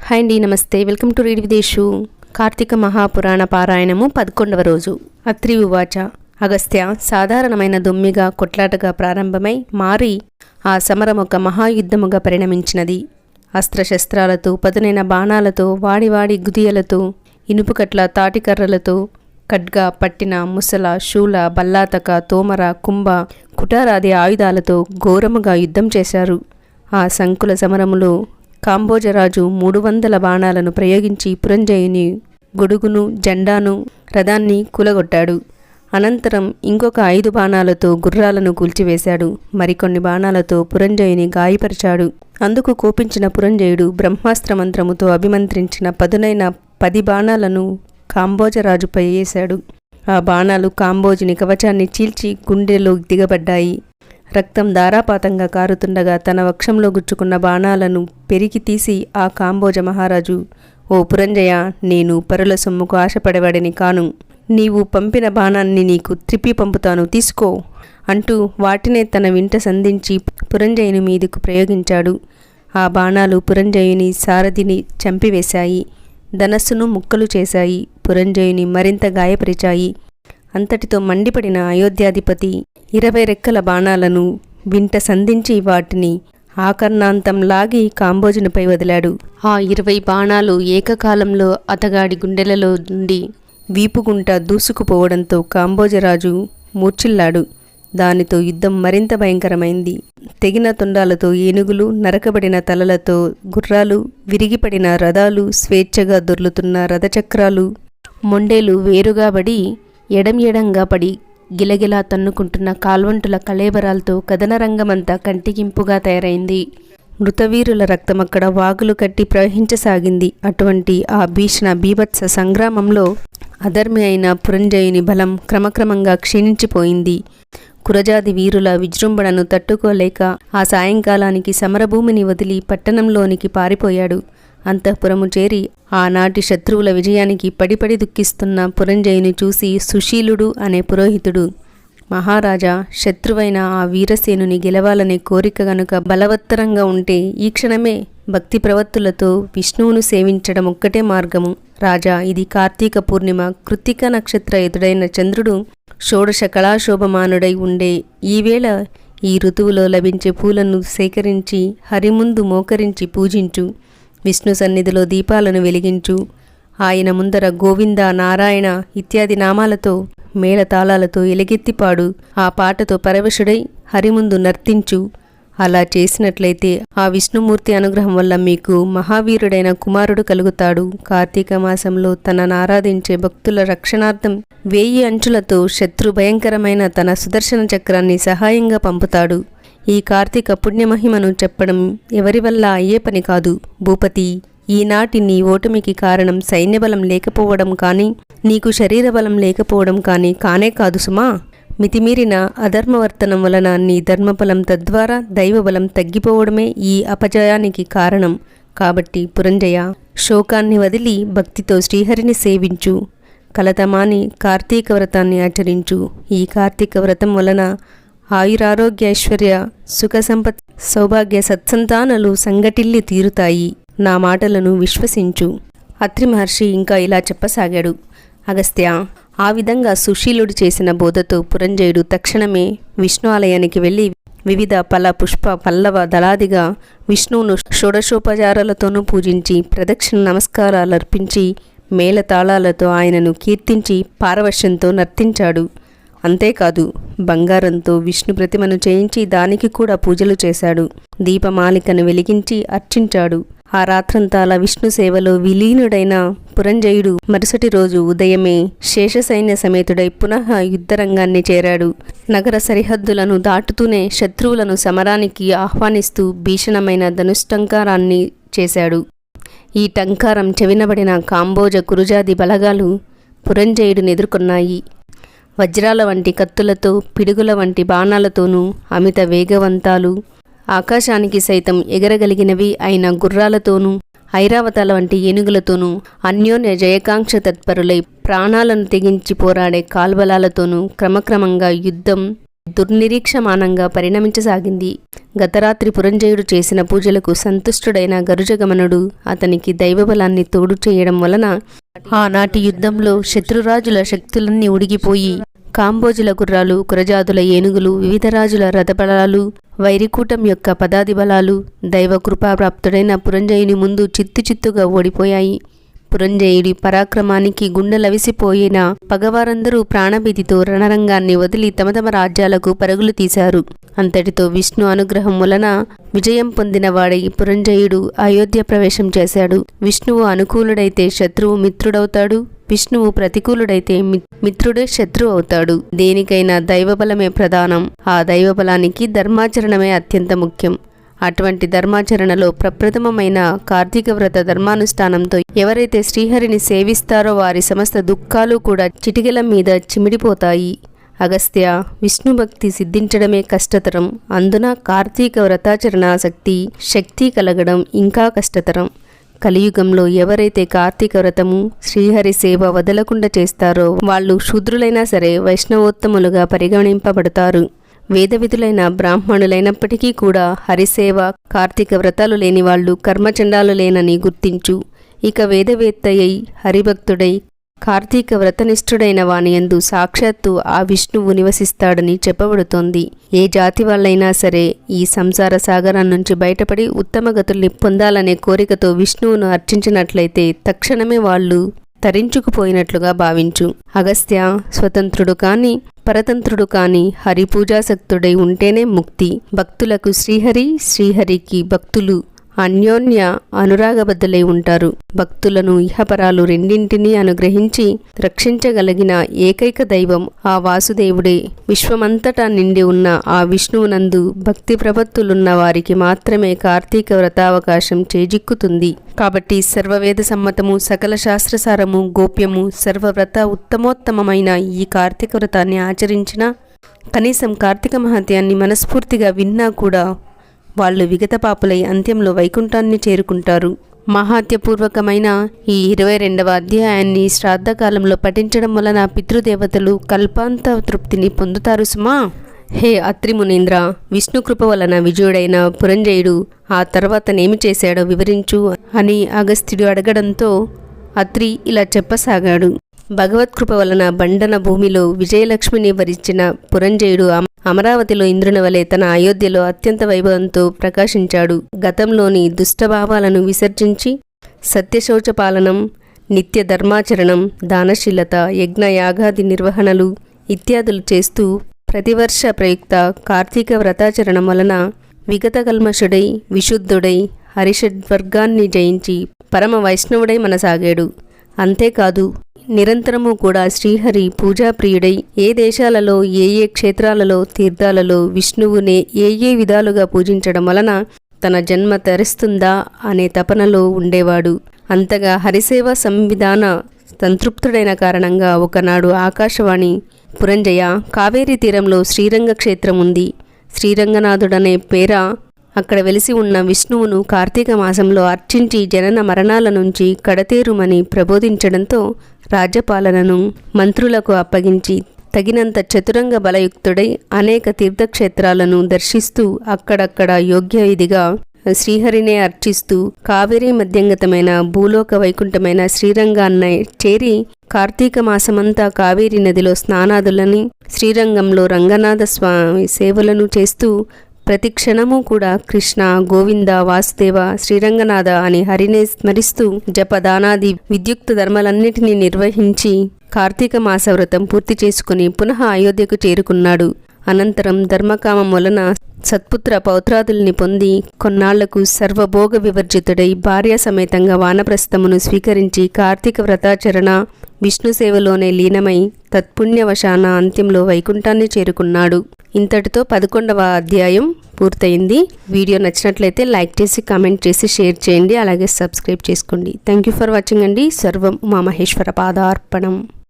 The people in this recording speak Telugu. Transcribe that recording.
హాయ్ అండి, నమస్తే. వెల్కమ్ టు రీడ్ విదేశు. కార్తీక మహాపురాణ పారాయణము 11వ రోజు. అత్రి ఉవాచ. అగస్త్య, సాధారణమైన దొమ్మిగా కొట్లాటగా ప్రారంభమై మారి ఆ సమరం ఒక మహాయుద్ధముగా పరిణమించినది. అస్త్రశస్త్రాలతో, పదునైన బాణాలతో, వాడివాడి గుదియలతో, ఇనుపుకట్ల తాటికర్రలతో, ఖడ్గ, పట్టిన, ముసల, శూల, బల్లాతక, తోమర, కుంభ, కుటారాది ఆయుధాలతో ఘోరముగా యుద్ధం చేశారు. ఆ సంకుల సమరములో కాంబోజరాజు 300 బాణాలను ప్రయోగించి పురంజయుని గొడుగును, జెండాను, రథాన్ని కూలగొట్టాడు. అనంతరం ఇంకొక 5 బాణాలతో గుర్రాలను కూల్చివేశాడు. మరికొన్ని బాణాలతో పురంజయుని గాయపరిచాడు. అందుకు కోపించిన పురంజయుడు బ్రహ్మాస్త్ర మంత్రముతో అభిమంత్రించిన పదునైన 10 బాణాలను కాంబోజరాజుపై వేశాడు. ఆ బాణాలు కాంబోజుని కవచాన్ని చీల్చి గుండెలో దిగబడ్డాయి. రక్తం ధారాపాతంగా కారుతుండగా తన వక్షంలో గుచ్చుకున్న బాణాలను పెరికి తీసి ఆ కాంబోజ మహారాజు, ఓ పురంజయ, నేను పరుల సొమ్ముకు ఆశపడేవాడిని కాను. నీవు పంపిన బాణాన్ని నీకు త్రిప్పి పంపుతాను, తీసుకో అంటూ వాటినే తన వింట సంధించి పురంజయుని మీదకు ప్రయోగించాడు. ఆ బాణాలు పురంజయుని సారథిని చంపివేశాయి. ధనస్సును ముక్కలు చేశాయి. పురంజయుని మరింత గాయపరిచాయి. అంతటితో మండిపడిన అయోధ్యాధిపతి 20 రెక్కల బాణాలను వింట సంధించి వాటిని ఆకర్ణాంతం లాగి కాంబోజునిపై వదిలాడు. ఆ 20 బాణాలు ఏకకాలంలో అతగాడి గుండెలలో నుండి వీపుగుంట దూసుకుపోవడంతో కాంబోజరాజు మూర్ఛిల్లాడు. దానితో యుద్ధం మరింత భయంకరమైంది. తెగిన తొండాలతో ఏనుగులు, నరకబడిన తలలతో గుర్రాలు, విరిగిపడిన రథాలు, స్వేచ్ఛగా దొర్లుతున్న రథచక్రాలు, మొండేలు వేరుగా పడి ఎడంగా పడి గిలగిలా తన్నుకుంటున్న కాల్వంటుల కళేబరాలతో కథనరంగమంతా కంటికింపుగా తయారైంది. మృతవీరుల రక్తమక్కడ వాగులు కట్టి ప్రవహించసాగింది. అటువంటి ఆ భీషణ బీభత్స సంగ్రామంలో అధర్మి అయిన పురంజయుని బలం క్రమక్రమంగా క్షీణించిపోయింది. కురజాది వీరుల విజృంభణను తట్టుకోలేక ఆ సాయంకాలానికి సమరభూమిని వదిలి పట్టణంలోనికి పారిపోయాడు. అంతఃపురము చేరి ఆనాటి శత్రువుల విజయానికి పడిపడి దుఃఖిస్తున్న పురంజయుని చూసి సుశీలుడు అనే పురోహితుడు, మహారాజా, శత్రువైన ఆ వీరసేనుని గెలవాలనే కోరిక గనుక బలవత్తరంగా ఉంటే ఈ క్షణమే భక్తి ప్రవత్తులతో విష్ణువును సేవించడం ఒక్కటే మార్గము. రాజా, ఇది కార్తీక పూర్ణిమ, కృత్తిక నక్షత్ర ఎదుడైన చంద్రుడు షోడశ కళాశోభమానుడై ఉండే ఈవేళ ఈ ఋతువులో లభించే పూలను సేకరించి హరిముందు మోకరించి పూజించు. విష్ణు సన్నిధిలో దీపాలను వెలిగించు. ఆయన ముందర గోవింద, నారాయణ ఇత్యాది నామాలతో మేళతాళాలతో ఎలుగెత్తిపాడు. ఆ పాటతో పరవశుడై హరిముందు నర్తించు. అలా చేసినట్లయితే ఆ విష్ణుమూర్తి అనుగ్రహం వల్ల మీకు మహావీరుడైన కుమారుడు కలుగుతాడు. కార్తీక మాసంలో తనను ఆరాధించే భక్తుల రక్షణార్థం 1000 అంచులతో శత్రు భయంకరమైన తన సుదర్శన చక్రాన్ని సహాయంగా పంపుతాడు. ఈ కార్తీక పుణ్యమహిమను చెప్పడం ఎవరి వల్ల అయ్యే పని కాదు. భూపతి, ఈనాటి నీ ఓటమికి కారణం సైన్యబలం లేకపోవడం కానీ, నీకు శరీరబలం లేకపోవడం కానీ కానే కాదు సుమా. మితిమీరిన అధర్మవర్తనం వలన నీ ధర్మబలం, తద్వారా దైవబలం తగ్గిపోవడమే ఈ అపజయానికి కారణం. కాబట్టి పురంజయ, శోకాన్ని వదిలి భక్తితో శ్రీహరిని సేవించు. కలతమాని కార్తీక వ్రతాన్ని ఆచరించు. ఈ కార్తీక వ్రతం వలన ఆయురారోగ్య, ఐశ్వర్య, సుఖ సంపత్, సౌభాగ్య, సత్సంతానాలు సంగటిల్లి తీరుతాయి. నా మాటలను విశ్వసించు. అత్రి మహర్షి ఇంకా ఇలా చెప్పసాగాడు. అగస్త్య, ఆ విధంగా సుశీలుడు చేసిన బోధతో పురంజయుడు తక్షణమే విష్ణు ఆలయానికి వెళ్ళి వివిధ ఫల, పుష్ప, పల్లవ దళాదిగా విష్ణువును షోడశోపచారాలతోనూ పూజించి ప్రదక్షిణ నమస్కారాలు అర్పించి మేళతాళాలతో ఆయనను కీర్తించి పారవశ్యంతో నర్తించాడు. అంతేకాదు, బంగారంతో విష్ణు ప్రతిమను చేయించి దానికి కూడా పూజలు చేశాడు. దీపమాలికను వెలిగించి అర్చించాడు. ఆ రాత్రంతా విష్ణు సేవలో విలీనుడైన పురంజయుడు మరుసటి రోజు ఉదయమే శేషసైన్య సమేతుడై పునః యుద్ధరంగాన్ని చేరాడు. నగర సరిహద్దులను దాటుతూనే శత్రువులను సమరానికి ఆహ్వానిస్తూ భీషణమైన ధనుష్టంకారాన్ని చేశాడు. ఈ టంకారం చెవినబడిన కాంబోజ కురుజాది బలగాలు పురంజయుడిని ఎదుర్కొన్నాయి. వజ్రాల వంటి కత్తులతో, పిడుగుల వంటి బాణాలతోనూ, అమిత వేగవంతాలు, ఆకాశానికి సైతం ఎగరగలిగినవి అయిన గుర్రాలతోనూ, ఐరావతాల వంటి ఏనుగులతోనూ, అన్యోన్య జయకాంక్ష తత్పరులై ప్రాణాలను తెగించి పోరాడే కాల్బలాలతోనూ క్రమక్రమంగా యుద్ధం దుర్నిరీక్షమానంగా పరిణమించసాగింది. గతరాత్రి పురంజయుడు చేసిన పూజలకు సంతుష్టుడైన గరుజగమనుడు అతనికి దైవబలాన్ని తోడు చేయడం వలన ఆనాటి యుద్ధంలో శత్రురాజుల శక్తులన్నీ ఉడిగిపోయి కాంబోజుల గుర్రాలు, కురజాదుల ఏనుగులు, వివిధ రాజుల రథబలాలు, వైరికూటం యొక్క పదాది బలాలు దైవకృపాప్రాప్తుడైన పురంజయుని ముందు చిత్తుచిత్తుగా ఓడిపోయాయి. పురంజయుడి పరాక్రమానికి గుండెలవిసిపోయిన పగవారందరూ ప్రాణభీతితో రణరంగాన్ని వదిలి తమ తమ రాజ్యాలకు పరుగులు తీశారు. అంతటితో విష్ణు అనుగ్రహం వలన విజయం పొందినవాడై పురంజయుడు అయోధ్య ప్రవేశం చేశాడు. విష్ణువు అనుకూలుడైతే శత్రువు మిత్రుడవుతాడు, విష్ణువు ప్రతికూలుడైతే మిత్రుడే శత్రువు అవుతాడు. దేనికైనా దైవబలమే ప్రధానం. ఆ దైవబలానికి ధర్మాచరణమే అత్యంత ముఖ్యం. అటువంటి ధర్మాచరణలో ప్రప్రథమమైన కార్తీక వ్రత ధర్మానుష్ఠానంతో ఎవరైతే శ్రీహరిని సేవిస్తారో వారి సమస్త దుఃఖాలు కూడా చిటికెల మీద చిమిడిపోతాయి. అగస్త్య, విష్ణు భక్తి సిద్ధించడమే కష్టతరం. అందున కార్తీక వ్రతాచరణ శక్తి కలగడం ఇంకా కష్టతరం. కలియుగంలో ఎవరైతే కార్తీక వ్రతము, శ్రీహరి సేవ వదలకుండా చేస్తారో వాళ్ళు శూద్రులైనా సరే వైష్ణవోత్తములుగా పరిగణింపబడతారు. వేదవిధులైన బ్రాహ్మణులైనప్పటికీ కూడా హరిసేవ, కార్తీక వ్రతాలు లేని వాళ్ళు కర్మచండాలులేనని గుర్తించు. ఇక వేదవేత్తయ్యై హరిభక్తుడై కార్తీక వ్రతనిష్ఠుడైన వానియందు సాక్షాత్తు ఆ విష్ణువు నివసిస్తాడని చెప్పబడుతోంది. ఏ జాతి వాళ్ళైనా సరే ఈ సంసార సాగరం నుంచి బయటపడి ఉత్తమ గతుల్ని పొందాలనే కోరికతో విష్ణువును అర్చించినట్లయితే తక్షణమే వాళ్ళు తరించుకుపోయినట్లుగా భావించు. అగస్త్య, స్వతంత్రుడు కాని పరతంత్రుడు కాని హరిపూజాసక్తుడై ఉంటేనే ముక్తి. భక్తులకు శ్రీహరి, శ్రీహరికి భక్తులు అన్యోన్య అనురాగబద్ధులై ఉంటారు. భక్తులను ఇహపరాలు రెండింటినీ అనుగ్రహించి రక్షించగలిగిన ఏకైక దైవం ఆ వాసుదేవుడే. విశ్వమంతటా నిండి ఉన్న ఆ విష్ణువునందు భక్తి ప్రపత్తులున్న వారికి మాత్రమే కార్తీక వ్రతావకాశం చేజిక్కుతుంది. కాబట్టి సర్వవేద సమ్మతము, సకల శాస్త్రసారము, గోప్యము, సర్వవ్రత ఉత్తమోత్తమమైన ఈ కార్తీక వ్రతాన్ని ఆచరించినా, కనీసం కార్తీక మహాత్యాన్ని మనస్ఫూర్తిగా విన్నా కూడా వాళ్ళు విగత పాపులై అంత్యంలో వైకుంఠాన్ని చేరుకుంటారు. మహాత్యపూర్వకమైన ఈ 22వ అధ్యాయాన్ని శ్రాద్ధకాలంలో పఠించడం వలన పితృదేవతలు కల్పాంత తృప్తిని పొందుతారు సుమా. హే అత్రి మునీంద్ర, విష్ణుకృప వలన విజయుడైన పురంజయుడు ఆ తర్వాతనేమి చేశాడో వివరించు అని అగస్త్యుడు అడగడంతో అత్రి ఇలా చెప్పసాగాడు. భగవత్కృప వలన బండన భూమిలో విజయలక్ష్మిని వరించిన పురంజయుడు అమరావతిలో ఇంద్రుని వలె తన అయోధ్యలో అత్యంత వైభవంతో ప్రకాశించాడు. గతంలోని దుష్టభావాలను విసర్జించి సత్యశౌచపాలనం, నిత్య ధర్మాచరణం, దానశీలత, యజ్ఞయాగాది నిర్వహణలు ఇత్యాదులు చేస్తూ ప్రతివర్ష ప్రయుక్త కార్తీక వ్రతాచరణం వలన విగత కల్మషుడై విశుద్ధుడై హరిషడ్వర్గాన్ని జయించి పరమ వైష్ణవుడై మనసాగాడు. అంతేకాదు నిరంతరము కూడా శ్రీహరి పూజాప్రియుడై ఏ దేశాలలో ఏ క్షేత్రాలలో తీర్థాలలో విష్ణువునే ఏ విధాలుగా పూజించడం వలన తన జన్మ తరిస్తుందా అనే తపనలో ఉండేవాడు. అంతగా హరిసేవ సంవిధాన సంతృప్తుడైన కారణంగా ఒకనాడు ఆకాశవాణి, పురంజయ, కావేరీ తీరంలో శ్రీరంగ క్షేత్రం ఉంది. శ్రీరంగనాథుడనే పేర అక్కడ వెలిసి ఉన్న విష్ణువును కార్తీక మాసంలో అర్చించి జనన మరణాల నుంచి కడతేరుమని ప్రబోధించడంతో రాజ్యపాలనను మంత్రులకు అప్పగించి తగినంత చతురంగ బలయుక్తుడై అనేక తీర్థక్షేత్రాలను దర్శిస్తూ అక్కడక్కడ యోగ్యవిధిగా శ్రీహరినే అర్చిస్తూ కావేరీ మధ్యంగతమైన భూలోక వైకుంఠమైన శ్రీరంగాన్ని చేరి కార్తీక మాసమంతా కావేరీ నదిలో స్నానాదులని, శ్రీరంగంలో రంగనాథ స్వామి సేవలను చేస్తూ ప్రతి క్షణము కూడా కృష్ణ, గోవింద, వాసుదేవ, శ్రీరంగనాథ అని హరినే స్మరిస్తూ జపదానాది విద్యుక్త ధర్మాలన్నిటినీ నిర్వహించి కార్తీక మాస వ్రతం పూర్తి చేసుకుని పునః అయోధ్యకు చేరుకున్నాడు. అనంతరం ధర్మకామం వలన సత్పుత్ర పౌత్రాదుల్ని పొంది కొన్నాళ్లకు సర్వభోగ వివర్జితుడై భార్య సమేతంగా వానప్రస్థమును స్వీకరించి కార్తీక వ్రతాచరణ విష్ణు సేవలోనే లీనమై తత్పుణ్యవశాన అంత్యంలో వైకుంఠాన్ని చేరుకున్నాడు. ఇంతటితో 11వ అధ్యాయం పూర్తయింది. వీడియో నచ్చినట్లయితే లైక్ చేసి కామెంట్ చేసి షేర్ చేయండి. అలాగే సబ్స్క్రైబ్ చేసుకోండి. థ్యాంక్ యూ ఫర్ వాచింగ్ అండి. సర్వం ఉమామహేశ్వర పాదార్పణం.